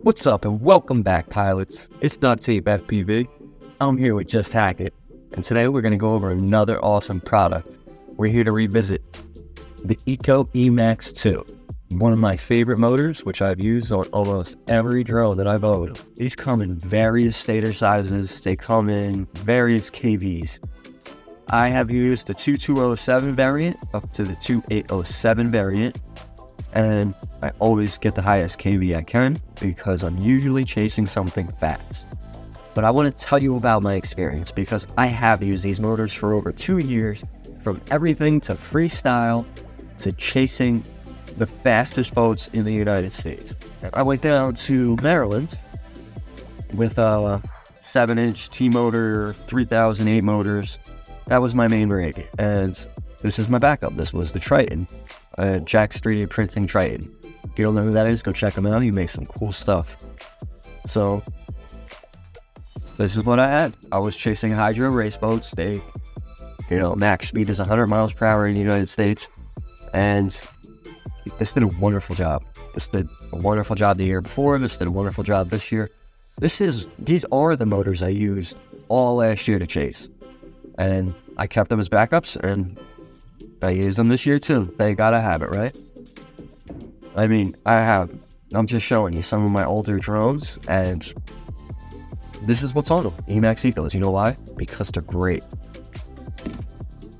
What's up and welcome back, pilots. It's Duct Tape FPV. I'm here with Just Hack It, and today we're going to go over another awesome product. We're here to revisit the EMAX 2, one of my favorite motors, which I've used on almost every drone that I've owned. These come in various stator sizes. They come in various KVs. I have used the 2207 variant up to the 2807 variant, and I always get the highest KV I can because I'm usually chasing something fast. But I want to tell you about my experience because I have used these motors for over 2 years, from everything to freestyle to chasing the fastest boats in the United States. I went down to Maryland with a 7-inch T-motor, 3008 motors. That was my main rig, and this is my backup. This was the Triton, Jack's 3D printing Triton. If you don't know who that is, go check him out. He makes some cool stuff. So this is what I had. I was chasing hydro race boats. They, max speed is 100 miles per hour in the United States, and this did a wonderful job. This did a wonderful job the year before. This did a wonderful job this year. These are the motors I used all last year to chase, and I kept them as backups, and I use them this year too. They gotta have it, right? I mean, I'm just showing you some of my older drones, and this is what's on them. EMAX Ecos. You know why? Because they're great.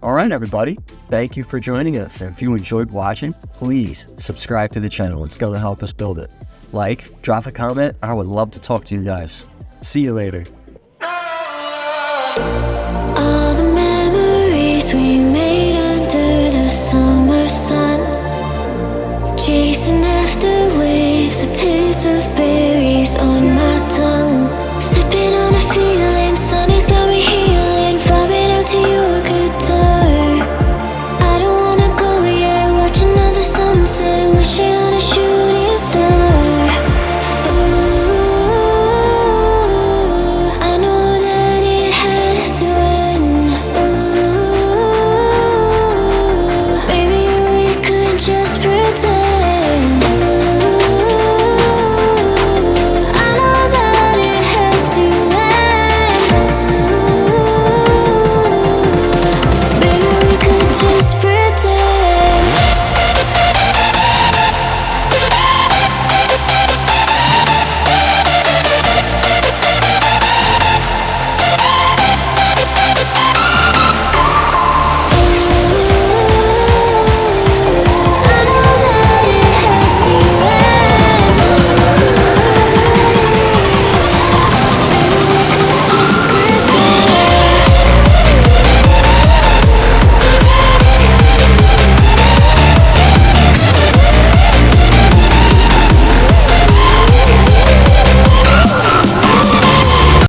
Alright everybody, thank you for joining us, and if you enjoyed watching, please subscribe to the channel. It's gonna help us build it. Like, drop a comment. I would love to talk to you guys. See you later. All the memories we made under the summer sun, chasing after waves, the taste of berries on my tongue, sipping on a feeling, sunny's got me healing, vibing out to your guitar. I don't wanna go yet, watch another sunset, wishing